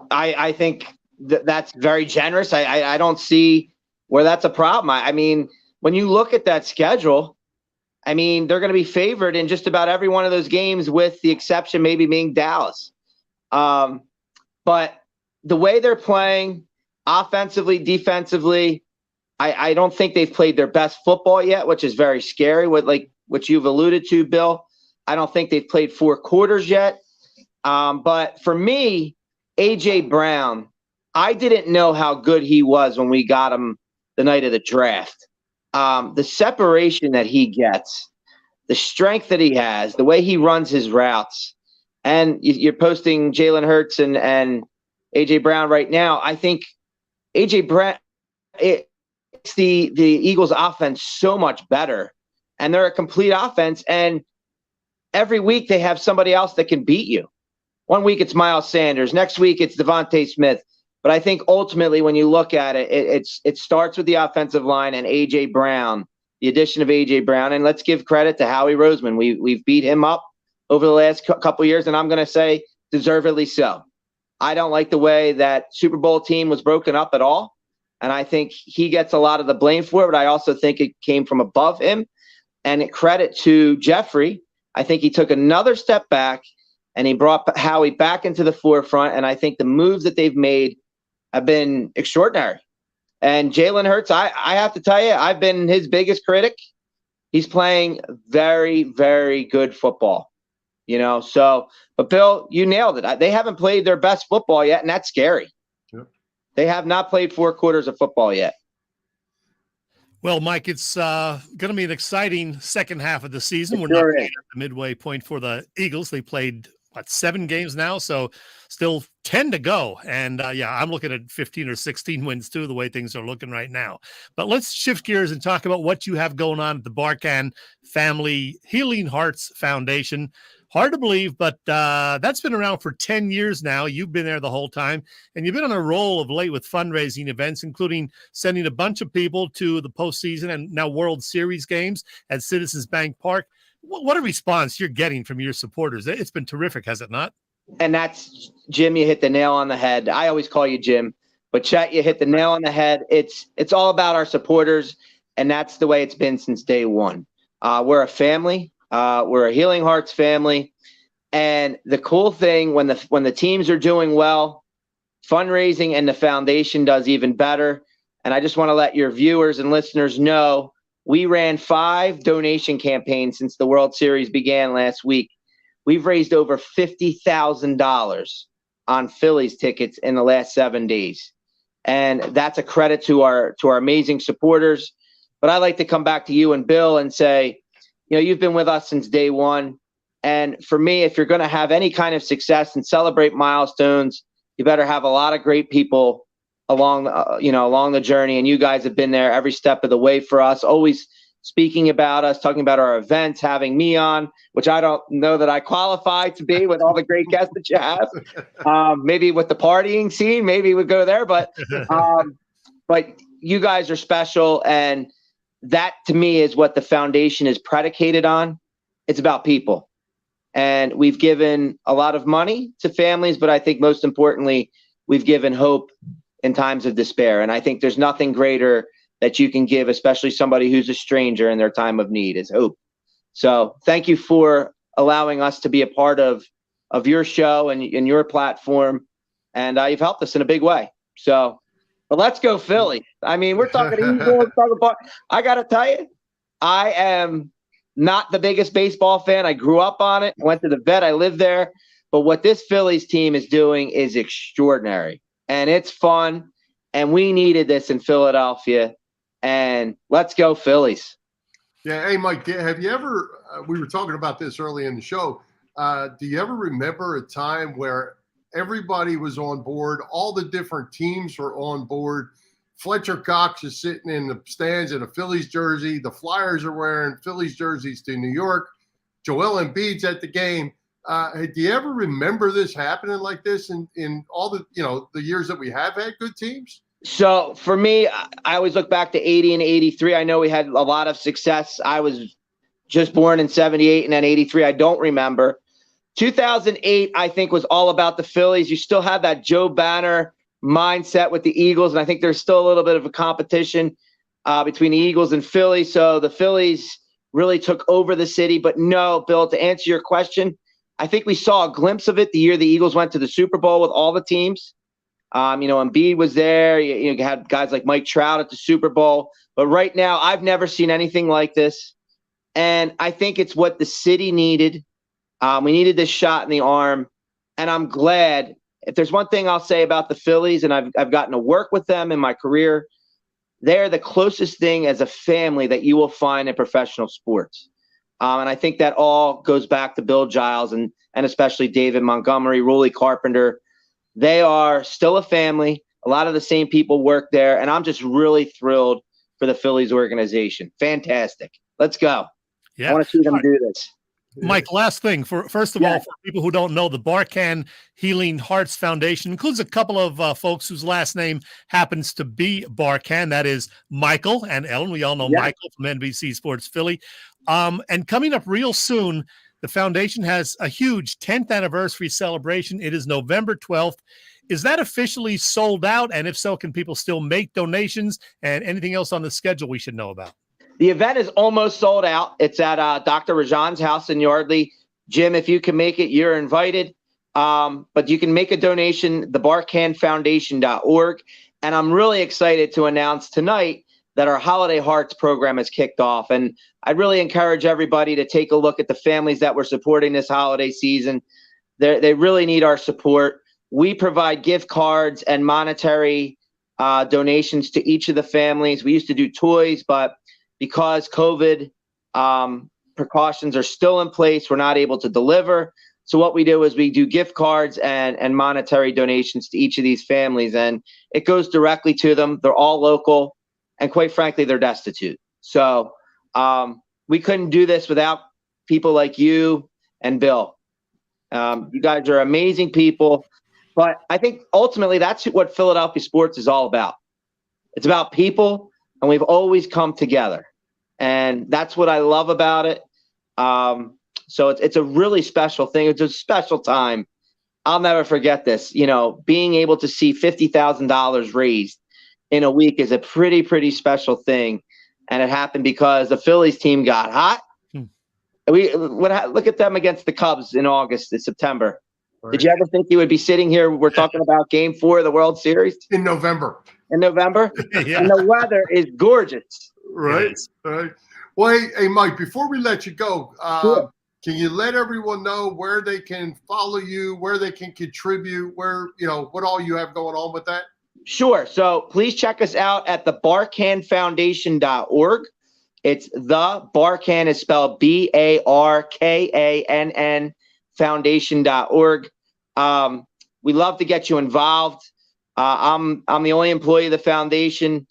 I think that's very generous. I don't see where that's a problem. I mean, when you look at that schedule, they're going to be favored in just about every one of those games with the exception maybe being Dallas. But the way they're playing offensively, defensively, I don't think they've played their best football yet, which is very scary. which you've alluded to, Bill. I don't think they've played 4 quarters yet. But for me, A.J. Brown, I didn't know how good he was when we got him the night of the draft. The separation that he gets, the strength that he has, the way he runs his routes, and you're posting Jalen Hurts and A.J. Brown right now. I think A.J. Brown, it's the Eagles offense so much better, and they're a complete offense, and every week they have somebody else that can beat you. One week it's Miles Sanders. Next week it's Devontae Smith. But I think ultimately when you look at it, it starts with the offensive line and A.J. Brown, the addition of A.J. Brown. And let's give credit to Howie Roseman. We've beat him up over the last couple of years, and I'm going to say deservedly so. I don't like the way that Super Bowl team was broken up at all. And I think he gets a lot of the blame for it, but I also think it came from above him. And credit to Jeffrey. I think he took another step back and he brought Howie back into the forefront. And I think the moves that they've made have been extraordinary. And Jalen Hurts, I have to tell you, I've been his biggest critic. He's playing very, very good football, so, but Bill, you nailed it. They haven't played their best football yet, and that's scary. Yep. They have not played 4 quarters of football yet. Well, Mike, it's going to be an exciting second half of the season. We're not at the midway point for the Eagles. They played, 7 games now, so still 10 to go. And, I'm looking at 15 or 16 wins, too, the way things are looking right now. But let's shift gears and talk about what you have going on at the Barkann Family Healing Hearts Foundation. Hard to believe, but that's been around for 10 years now. You've been there the whole time, and you've been on a roll of late with fundraising events, including sending a bunch of people to the postseason and now World Series games at Citizens Bank Park. What a response you're getting from your supporters. It's been terrific, has it not? And that's, Jim, you hit the nail on the head. I always call you Jim, but Chet, you hit the nail on the head. It's all about our supporters, and that's the way it's been since day one. We're a family. We're a Healing Hearts family. And the cool thing, when the teams are doing well, fundraising and the foundation does even better. And I just want to let your viewers and listeners know, we ran 5 donation campaigns since the World Series began last week. We've raised over $50,000 on Phillies tickets in the last 7 days. And that's a credit to our amazing supporters. But I'd like to come back to you and Bill and say, you've been with us since day one. And for me, if you're going to have any kind of success and celebrate milestones, you better have a lot of great people along the journey. And you guys have been there every step of the way for us, always speaking about us, talking about our events, having me on, which I don't know that I qualify to be with all the great guests that you have. Maybe with the partying scene, maybe we'd go there, but you guys are special. And that to me is what the foundation is predicated on. It's about people. And we've given a lot of money to families, but I think most importantly, we've given hope in times of despair. And I think there's nothing greater that you can give, especially somebody who's a stranger in their time of need, is hope. So thank you for allowing us to be a part of your show and your platform. And you've helped us in a big way. So, but let's go Philly. I mean, we're talking Eagles, I got to tell you, I am not the biggest baseball fan. I grew up on it, went to the vet, I lived there. But what this Phillies team is doing is extraordinary. And it's fun. And we needed this in Philadelphia. And let's go Phillies. Yeah. Hey, Mike, have you ever, we were talking about this early in the show. Do you ever remember a time where everybody was on board, all the different teams were on board? Fletcher Cox is sitting in the stands in a Phillies jersey. The Flyers are wearing Phillies jerseys to New York. Joel Embiid's at the game. Do you ever remember this happening like this in all the, the years that we have had good teams? So for me, I always look back to 80 and 83. I know we had a lot of success. I was just born in 78 and then 83. I don't remember. 2008, I think, was all about the Phillies. You still have that Joe Banner mindset with the Eagles. And I think there's still a little bit of a competition between the Eagles and Philly. So the Phillies really took over the city. But no, Bill, to answer your question, I think we saw a glimpse of it the year the Eagles went to the Super Bowl with all the teams. Embiid was there. You had guys like Mike Trout at the Super Bowl. But right now, I've never seen anything like this. And I think it's what the city needed. We needed this shot in the arm. And I'm glad. If there's one thing I'll say about the Phillies, and I've gotten to work with them in my career, they're the closest thing as a family that you will find in professional sports. And I think that all goes back to Bill Giles and especially David Montgomery, Rolly Carpenter. They are still a family. A lot of the same people work there. And I'm just really thrilled for the Phillies organization. Fantastic. Let's go. Yeah. I want to see them do this. Mike, last thing. First of all, for people who don't know, the Barkann Healing Hearts Foundation includes a couple of folks whose last name happens to be Barkann. That is Michael and Ellen. We all know Michael from NBC Sports Philly. And coming up real soon, the foundation has a huge 10th anniversary celebration. It is November 12th. Is that officially sold out? And if so, can people still make donations? And anything else on the schedule we should know about? The event is almost sold out. It's at Dr. Rajan's house in Yardley. Jim, if you can make it, you're invited. But you can make a donation, thebarkannfoundation.org. And I'm really excited to announce tonight that our Holiday Hearts program has kicked off. And I really encourage everybody to take a look at the families that we're supporting this holiday season. They really need our support. We provide gift cards and monetary donations to each of the families. We used to do toys, but because COVID precautions are still in place, we're not able to deliver. So what we do is we do gift cards and monetary donations to each of these families, and it goes directly to them. They're all local, and quite frankly, they're destitute. So we couldn't do this without people like you and Bill. You guys are amazing people, but I think ultimately that's what Philadelphia sports is all about. It's about people, and we've always come together, and that's what I love about it. So it's a really special thing. It's a special time. I'll never forget this. You know, being able to see $50,000 raised in a week is a pretty special thing, and it happened because the Phillies team got hot. Look at them against the Cubs in August and September. Right. Did you ever think you would be sitting here? We're talking about Game 4 of the World Series in November. Yeah. And the weather is gorgeous. Right. Right. Well, hey, Mike, before we let you go, sure. Can you let everyone know where they can follow you, where they can contribute, where, you know, what all you have going on with that? Sure. So please check us out at thebarkannfoundation.org. It's the Barkann is spelled BARKANN foundation.org. We love to get you involved. I'm the only employee of the foundation.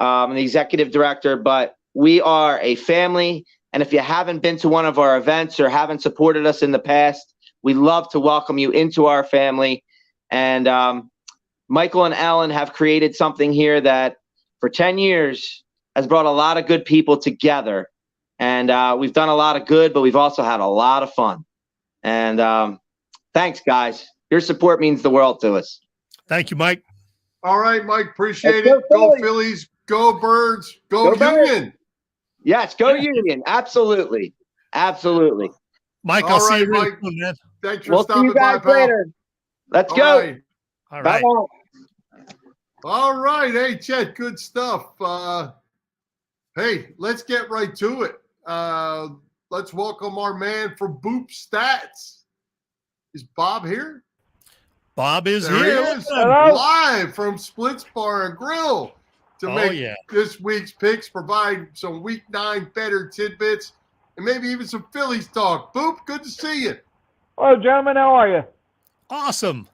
I'm the executive director, but we are a family. And if you haven't been to one of our events or haven't supported us in the past, we love to welcome you into our family. And Michael and Ellen have created something here that for 10 years has brought a lot of good people together. And we've done a lot of good, but we've also had a lot of fun. And thanks, guys. Your support means the world to us. Thank you, Mike. All right, Mike. Appreciate it. Go Phillies. Go Birds. Go Union. Birds. Yes, go Union. Absolutely. Absolutely. Mike, I'll see you real soon, man. Thanks for stopping by, pal. Later. Let's go. Right. All right. All right. Hey, Chet, good stuff. Hey, let's get right to it. Let's welcome our man from Boop Stats. Is Bob here? Bob is there here. He is. Live from Splits Bar and Grill to make this week's picks, provide some Week 9 better tidbits, and maybe even some Phillies talk. Boop, good to see you. Hello, gentlemen. How are you? Awesome.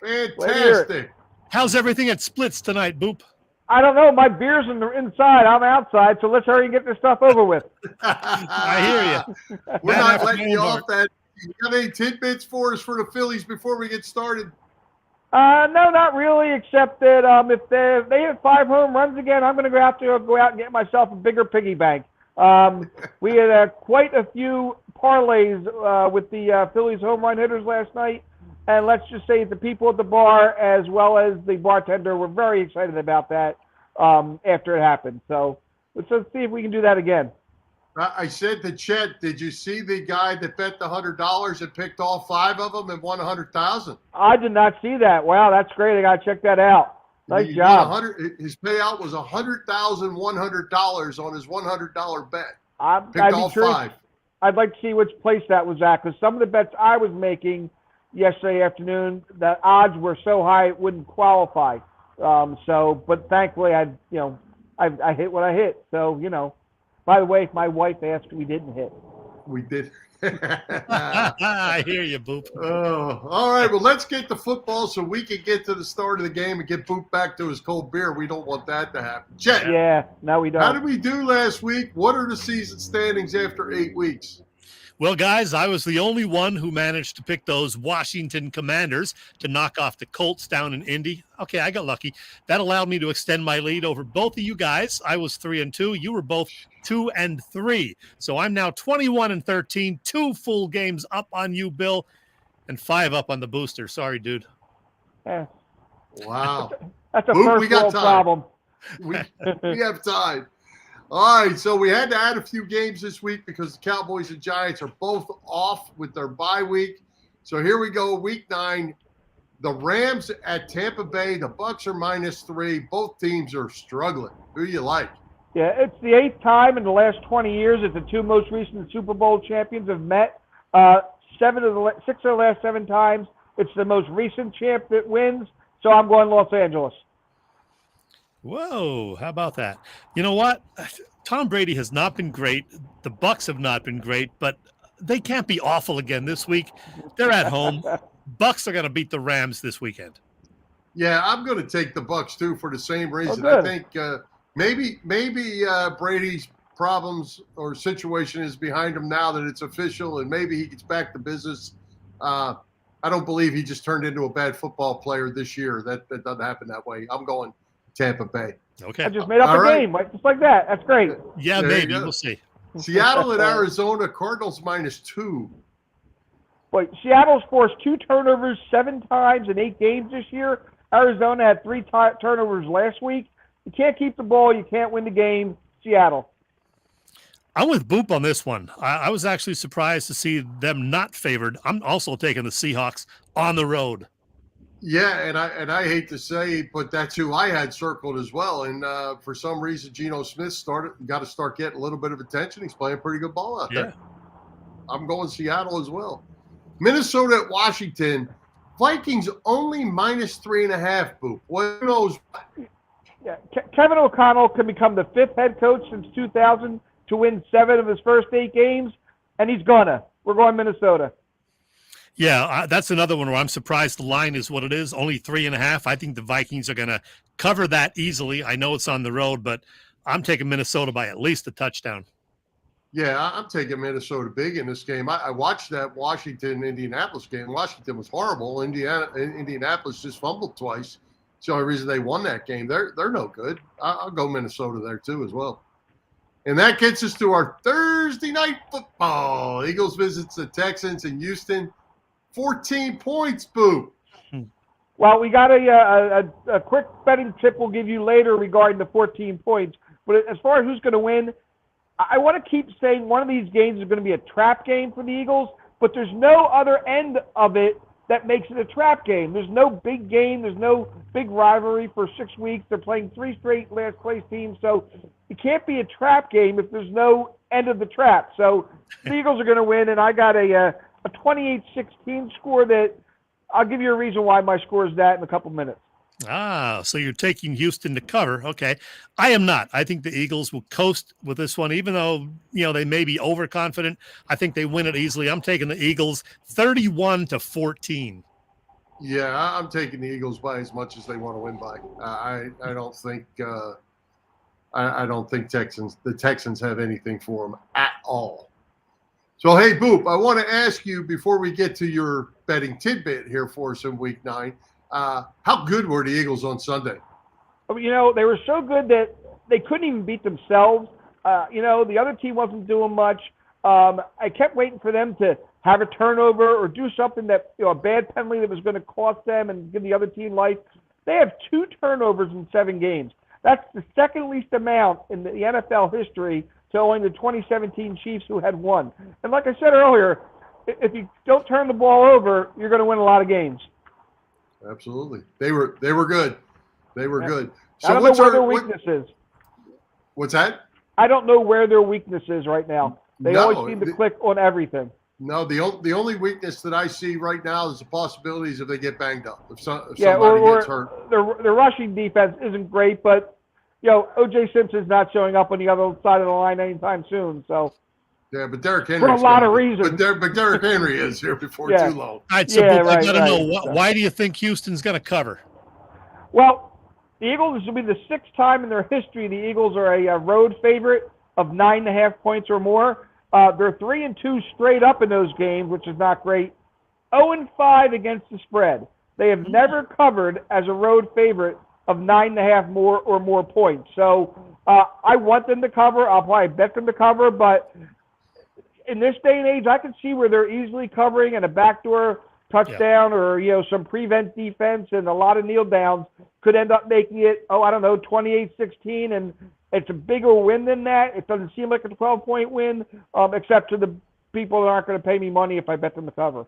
Fantastic. How's everything at Splits tonight, Boop? I don't know. My beer's inside. I'm outside, so let's hurry and get this stuff over with. I hear you. We're not letting you off that. You got any tidbits for us for the Phillies before we get started? No, not really, except that if they hit 5 home runs again, I'm going to have to go out and get myself a bigger piggy bank. We had quite a few parlays with the Phillies home run hitters last night, and let's just say the people at the bar as well as the bartender were very excited about that after it happened. So let's see if we can do that again. I said to Chet, did you see the guy that bet the $100 and picked all 5 of them and won $100,000? I did not see that. Wow, that's great. I got to check that out. Nice job. His payout was $100,100 on his $100 bet. I'd Pick be all curious. 5. I'd like to see which place that was at, because some of the bets I was making yesterday afternoon, the odds were so high it wouldn't qualify. But thankfully, I hit what I hit. So, by the way, my wife asked, we didn't hit. We did. I hear you, Boop. Oh, all right. Well, let's get to football so we can get to the start of the game and get Boop back to his cold beer. We don't want that to happen. Chet, Yeah, no, we don't. how did we do last week? What are the season standings after 8 weeks? Well, guys, I was the only one who managed to pick those Washington Commanders to knock off the Colts down in Indy. Okay, I got lucky. That allowed me to extend my lead over both of you guys. I was 3-2. You were both 2-3. So I'm now 21-13, 2 full games up on you, Bill, and 5 up on the booster. Sorry, dude. Yeah. Wow. That's a Boop, first we got world time. problem. We have time. All right, so we had to add a few games this week because the Cowboys and Giants are both off with their bye week. So here we go, week 9. The Rams at Tampa Bay. The Bucs are -3. Both teams are struggling. Who you like? Yeah, it's the 8th time in the last 20 years that the 2 most recent Super Bowl champions have met. 6 of the last 7 times. It's the most recent champ that wins. So I'm going Los Angeles. Whoa, how about that? You know what? Tom Brady has not been great. The Bucs have not been great, but they can't be awful again this week. They're at home. Bucs are going to beat the Rams this weekend. Yeah, I'm going to take the Bucs too for the same reason. Oh, I think maybe Brady's problems or situation is behind him now that it's official, and maybe he gets back to business. I don't believe he just turned into a bad football player this year. That doesn't happen that way. I'm going Tampa Bay. Okay. I just made up a game, just like that. That's great. Yeah, There maybe. you go. We'll see. Seattle at Arizona. Cardinals -2. Boy, Seattle's forced 2 turnovers 7 times in 8 games this year. Arizona had 3 turnovers last week. You can't keep the ball. You can't win the game. Seattle. I'm with Boop on this one. I was actually surprised to see them not favored. I'm also taking the Seahawks on the road. Yeah, and I hate to say, but that's who I had circled as well. And for some reason, Geno Smith got to start getting a little bit of attention. He's playing pretty good ball out there. I'm going Seattle as well. Minnesota at Washington. Vikings only -3.5. Boop. What knows? Yeah, Kevin O'Connell can become the 5th head coach since 2000 to win 7 of his first 8 games, and he's gonna. We're going Minnesota. Yeah, that's another one where I'm surprised the line is what it is, only 3.5. I think the Vikings are going to cover that easily. I know it's on the road, but I'm taking Minnesota by at least a touchdown. Yeah, I'm taking Minnesota big in this game. I watched that Washington-Indianapolis game. Washington was horrible. Indianapolis just fumbled twice. It's the only reason they won that game. They're no good. I'll go Minnesota there too as well. And that gets us to our Thursday night football. Eagles visits the Texans in Houston. 14 points, Boo. Well, we got a quick betting tip we'll give you later regarding the 14 points. But as far as who's going to win, I want to keep saying one of these games is going to be a trap game for the Eagles, but there's no other end of it that makes it a trap game. There's no big game. There's no big rivalry for 6 weeks. They're playing 3 straight last-place teams. So it can't be a trap game if there's no end of the trap. So the Eagles are going to win, and I got a 28-16 score that I'll give you a reason why my score is that in a couple minutes. So you're taking Houston to cover. Okay. I am not. I think the Eagles will coast with this one, even though, they may be overconfident. I think they win it easily. I'm taking the Eagles 31-14. Yeah, I'm taking the Eagles by as much as they want to win by. I don't think I don't think the Texans have anything for them at all. So, hey, Boop, I want to ask you before we get to your betting tidbit here for us in Week 9, how good were the Eagles on Sunday? They were so good that they couldn't even beat themselves. The other team wasn't doing much. I kept waiting for them to have a turnover or do something that, a bad penalty that was going to cost them and give the other team life. They have 2 turnovers in 7 games. That's the second least amount in the NFL history to only the 2017 Chiefs, who had 1. And like I said earlier, if you don't turn the ball over, you're going to win a lot of games. Absolutely. They were good. They were good. So I don't know where their weakness is. What's that? I don't know where their weakness is right now. They always seem to click on everything. No, the only weakness that I see right now is the possibilities if they get banged up. If somebody gets hurt. The rushing defense isn't great, but O.J. Simpson's not showing up on the other side of the line anytime soon. So yeah, but Derrick Henry for a lot of reasons. But Derrick Henry is here before too long. All right, so I got to know why do you think Houston's going to cover? Well, the Eagles, this will be the 6th time in their history the Eagles are a road favorite of 9.5 points or more. They're 3-2 straight up in those games, which is not great. 0-5 against the spread. They have never covered as a road favorite of 9.5 or more points. So I want them to cover. I'll probably bet them to cover, but in this day and age, I can see where they're easily covering and a backdoor touchdown or some prevent defense and a lot of kneel downs could end up making it 28-16, and it's a bigger win than that. It doesn't seem like a 12-point win, except to the people that aren't going to pay me money if I bet them to cover.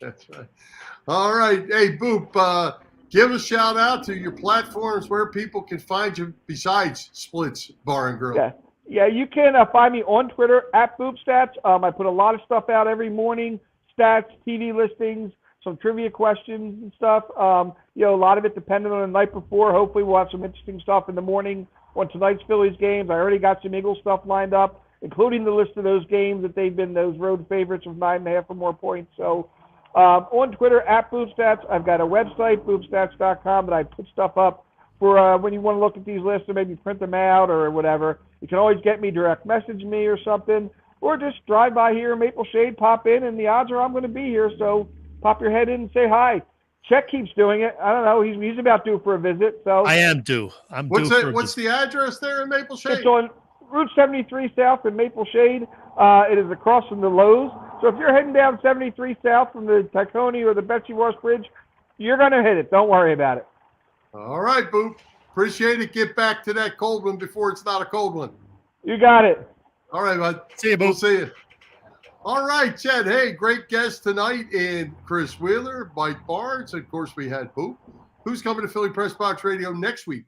That's right. All right, hey Boop, give a shout out to your platforms where people can find you besides Splits Bar and Grill. Yeah, you can find me on Twitter at BoopStats. I put a lot of stuff out every morning, stats, TV listings, some trivia questions and stuff. A lot of it dependent on the night before. Hopefully we'll have some interesting stuff in the morning on tonight's Phillies games. I already got some Eagles stuff lined up, including the list of those games that they've been those road favorites of 9.5 or more points. So on Twitter at BoopStats. I've got a website, boopstats.com, that I put stuff up for when you want to look at these lists or maybe print them out or whatever. You can always get me, direct message me or something, or just drive by here in Maple Shade, pop in, and the odds are I'm going to be here. So pop your head in and say hi. Chet keeps doing it. I don't know. He's about due for a visit. So I am due. What's the address there in Maple Shade? It's on Route 73 South in Maple Shade. It is across from the Lowe's. So if you're heading down 73 South from the Tacony or the Betsy Ross Bridge, you're going to hit it. Don't worry about it. All right, Boop. Appreciate it. Get back to that cold one before it's not a cold one. You got it. All right, bud. See you, Boop. We'll see you. All right, Chad. Hey, great guest tonight in Chris Wheeler, Mike Barnes. Of course, we had Boop. Who's coming to Philly Press Box Radio next week?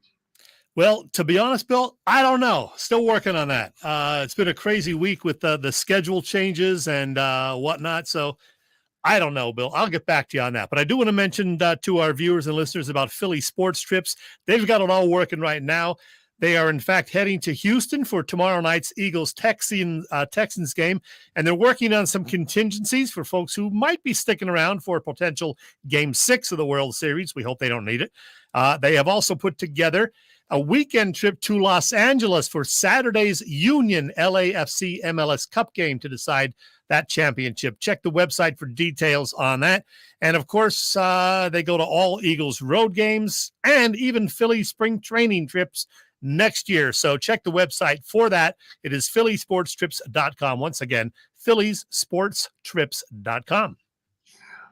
Well, to be honest, Bill, I don't know. Still working on that. It's been a crazy week with the schedule changes and whatnot. So I don't know, Bill. I'll get back to you on that. But I do want to mention to our viewers and listeners about Philly Sports Trips. They've got it all working right now. They are, in fact, heading to Houston for tomorrow night's Eagles-Texans game, and they're working on some contingencies for folks who might be sticking around for a potential Game 6 of the World Series. We hope they don't need it. They have also put together a weekend trip to Los Angeles for Saturday's Union LAFC MLS Cup game to decide that championship. Check the website for details on that. And, of course, they go to all Eagles road games and even Philly spring training trips next year. So check the website for that. It is phillysportstrips.com. Once again, phillysportstrips.com.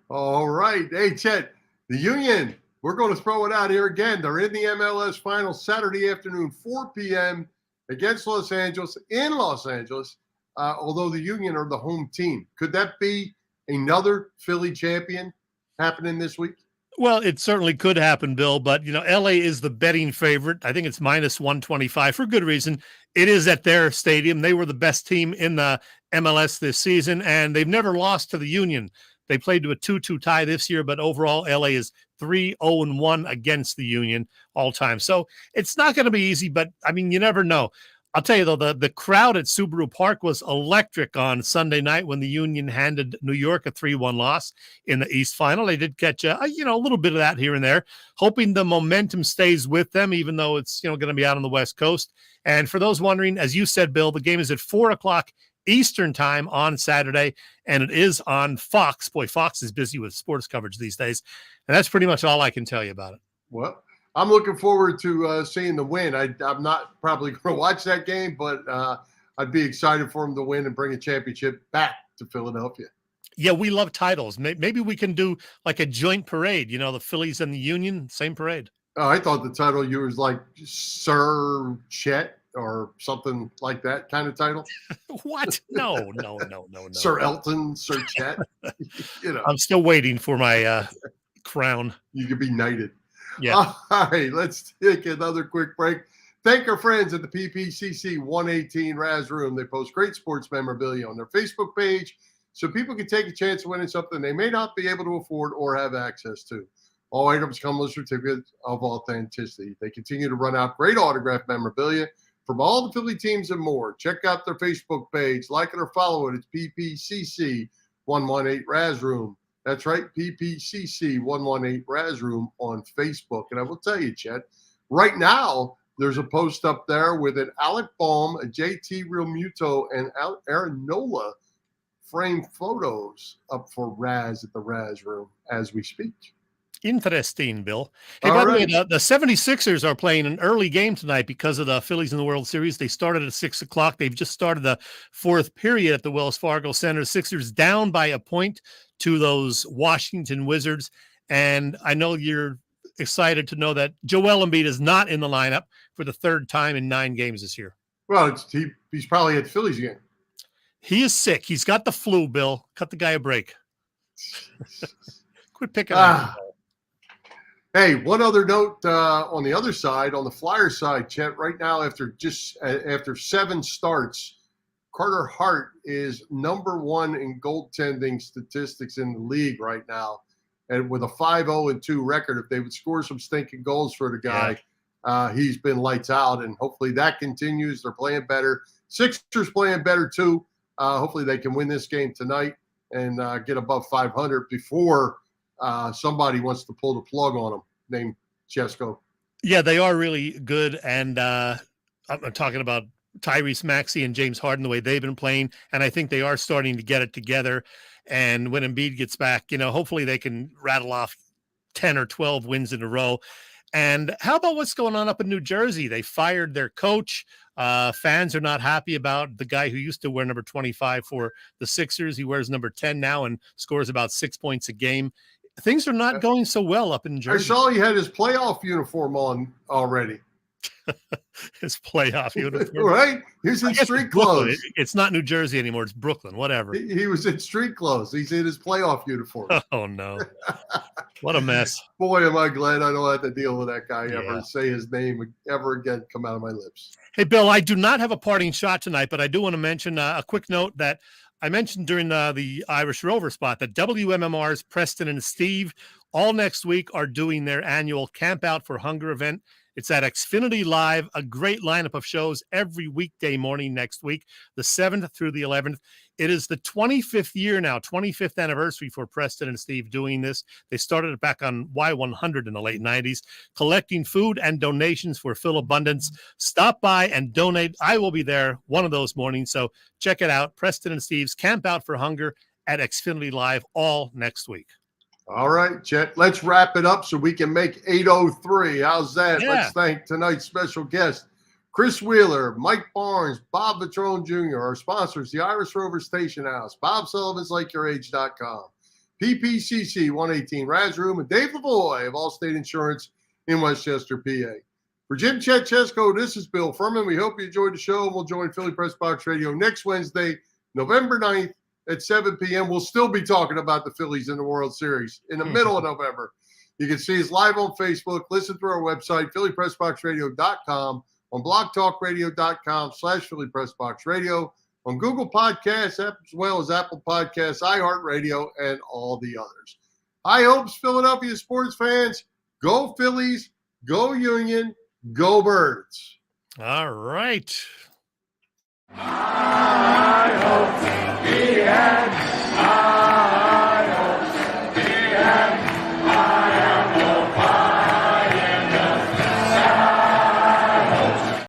All right. Hey, Chet, the Union, we're going to throw it out here again. They're in the MLS Finals Saturday afternoon, 4 p.m. against Los Angeles, in Los Angeles, although the Union are the home team. Could that be another Philly champion happening this week? Well, it certainly could happen, Bill, but, LA is the betting favorite. I think it's minus 125 for good reason. It is at their stadium. They were the best team in the MLS this season, and they've never lost to the Union. They played to a 2-2 tie this year, but overall, LA is 3-0-1 against the Union all time. So it's not going to be easy, but, you never know. I'll tell you, though, the crowd at Subaru Park was electric on Sunday night when the Union handed New York a 3-1 loss in the East Final. They did catch a little bit of that here and there, hoping the momentum stays with them, even though it's going to be out on the West Coast. And for those wondering, as you said, Bill, the game is at 4 o'clock Eastern time on Saturday, and it is on Fox. Boy, Fox is busy with sports coverage these days, and that's pretty much all I can tell you about it. Well, I'm looking forward to seeing the win. I'm not probably going to watch that game, but I'd be excited for them to win and bring a championship back to Philadelphia. Yeah, we love titles. Maybe we can do like a joint parade, the Phillies and the Union, same parade. Oh, I thought the title you was like Sir Chet or something like that kind of title. What? No. Sir Elton, Sir Chet. I'm still waiting for my crown. You could be knighted. Yeah. All right, let's take another quick break. Thank our friends at the PPCC 118 Raz Room. They post great sports memorabilia on their Facebook page so people can take a chance of winning something they may not be able to afford or have access to. All items come with certificates of authenticity. They continue to run out great autographed memorabilia from all the Philly teams and more. Check out their Facebook page. Like it or follow it. It's PPCC 118 Raz Room. That's right, PPCC 118 Raz Room on Facebook. And I will tell you, Chet, right now there's a post up there with an Alec Baum, a JT Realmuto, and Aaron Nola framed photos up for Raz at the Raz Room as we speak. Interesting, Bill. Hey, by the way, the 76ers are playing an early game tonight because of the Phillies in the World Series. They started at 6 o'clock. They've just started the fourth period at the Wells Fargo Center. Sixers down by a point to those Washington Wizards. And I know you're excited to know that Joel Embiid is not in the lineup for the third time in 9 games this year. Well, he's probably at the Phillies game. He is sick. He's got the flu, Bill. Cut the guy a break. Quit picking on him. Hey, one other note on the other side, on the Flyer side, Chet, right now after 7 starts, Carter Hart is number 1 in goaltending statistics in the league right now. And with a 5-0-2 record, if they would score some stinking goals for the guy, he's been lights out. And hopefully that continues. They're playing better. Sixers playing better too. Hopefully they can win this game tonight and get above 500 before somebody wants to pull the plug on them, named Chesko. Yeah, they are really good. And I'm talking about Tyrese Maxey and James Harden, the way they've been playing. And I think they are starting to get it together. And when Embiid gets back, hopefully they can rattle off 10 or 12 wins in a row. And how about what's going on up in New Jersey? They fired their coach. Fans are not happy about the guy who used to wear number 25 for the Sixers. He wears number 10 now and scores about 6 points a game. Things are not going so well up in Jersey. I saw he had his playoff uniform on already. His playoff uniform. Right? He's in street clothes. It's not New Jersey anymore. It's Brooklyn, whatever. He was in street clothes. He's in his playoff uniform. Oh, no. What a mess. Boy, am I glad I don't have to deal with that guy ever, say his name ever again come out of my lips. Hey, Bill, I do not have a parting shot tonight, but I do want to mention a quick note that I mentioned during the Irish Rover spot that WMMR's Preston and Steve all next week are doing their annual Camp Out for Hunger event. It's at Xfinity Live, a great lineup of shows every weekday morning next week, the 7th through the 11th. It is the 25th year now, 25th anniversary for Preston and Steve doing this. They started it back on Y100 in the late 90s, collecting food and donations for Phil Abundance. Stop by and donate. I will be there one of those mornings, so check it out. Preston and Steve's Camp Out for Hunger at Xfinity Live all next week. All right, Chet, let's wrap it up so we can make 8:03. How's that? Yeah. Let's thank tonight's special guest, Chris Wheeler, Mike Barnes, Bob Vitrone Jr., our sponsors, the Irish Rover Station House, Bob Sullivan's LikeYourAge.com, PPCC 118 Raz Room, and Dave Lavoie of Allstate Insurance in Westchester, PA. For Jim Chet Chesko, this is Bill Furman. We hope you enjoyed the show, and we'll join Philly Press Box Radio next Wednesday, November 9th, at 7 p.m. We'll still be talking about the Phillies in the World Series in the middle of November. You can see us live on Facebook, listen through our website, phillypressboxradio.com, on blogtalkradio.com/phillypressboxradio, on Google Podcasts, as well as Apple Podcasts, iHeartRadio, and all the others. High hopes, Philadelphia sports fans. Go Phillies, go Union, go Birds. All right.